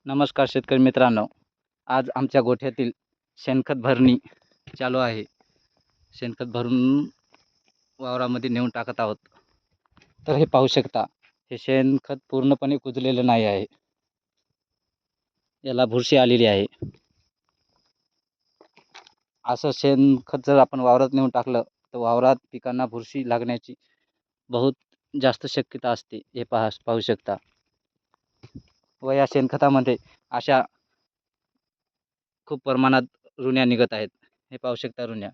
नमस्कार शेतकरी मित्रांनो. आज आमच्या गोठ्यातील शेणखत भरणी चालू आहे. शेणखत भरून वावरामध्ये नेऊन टाकत आहोत. तर हे पाहू शकता, हे शेणखत पूर्णपणे कुजलेलं नाही आहे. याला बुरशी आलेली आहे. असं शेणखत जर आपण वावरात नेऊन टाकलं तर वावरात पिकांना बुरशी लागण्याची बहुत जास्त शक्यता असते. हे पाहू शकता. व या शेणखतामध्ये अशा खूप प्रमाणात रुण्या निघत आहेत. हे पाहू शकता रुण्या.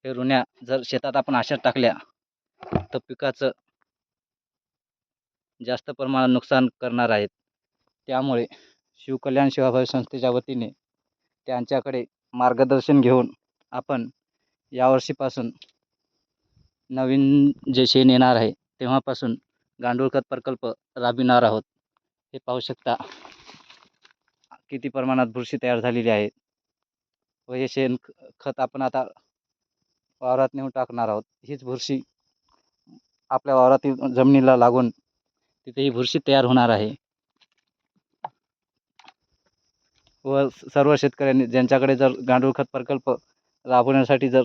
हे रुण्या जर शेतात आपण अशाच टाकल्या तर पिकाचं जास्त प्रमाणात नुकसान करणार आहेत. त्यामुळे शिवकल्याण सेवाभावी संस्थेच्या वतीने त्यांच्याकडे मार्गदर्शन घेऊन आपण यावर्षीपासून नवीन जे शेण येणार आहे तेव्हापासून गांडूळ खत प्रकल्प राबविणार आहोत. हे पाहू शकता किती प्रमाणात बुरशी तयार झालेली आहे. व हे शेण खत आपण आता वावरात नेऊन टाकणार आहोत. हीच बुरशी आपल्या वावरातील जमिनीला लागून तिथे ही बुरशी तयार होणार आहे. व सर्व शेतकऱ्यांनी ज्यांच्याकडे जर गांडूळ खत प्रकल्प राबवण्यासाठी जर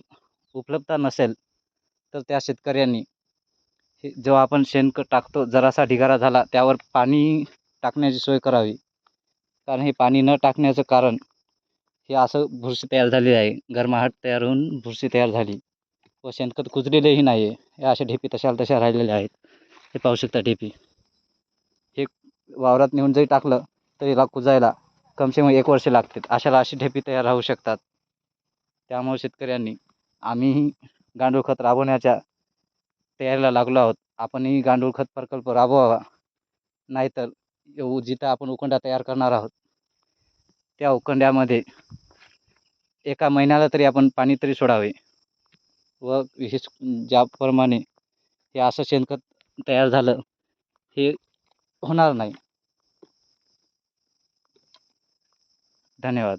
उपलब्धता नसेल तर त्या शेतकऱ्यांनी जेव्हा आपण शेणखत टाकतो जरासा ढिगारा झाला त्यावर पाणी टाकण्याची सोय करावी. कारण हे पाणी न टाकण्याचं कारण हे असं बुरशी तयार झाली आहे. गरमाहट तयार होऊन बुरशी तयार झाली व शेणखत कुजलेलेही नाही आहे. हे अशा ढेपी तशाला तशा राहिलेल्या आहेत. हे पाहू शकता ढेपी. हे वावरात नेऊन जरी टाकलं तरी याला कुजायला कमसे कम 1 वर्ष लागते. अशाला अशी ढेपी तयार होऊ शकतात. त्यामुळे शेतकऱ्यांनी आम्हीही गांडूळ खत राबवण्याच्या तयारीला लागलो आहोत. आपणही गांडूळ खत प्रकल्प राबवावा. नाहीतर जिथं आपण उखंडा तयार करणार आहोत त्या उखंड्यामध्ये एका महिन्याला तरी आपण पाणी तरी सोडावे. व विशेष ज्याप्रमाणे हे असं शेणखत तयार झालं हे होणार नाही. धन्यवाद.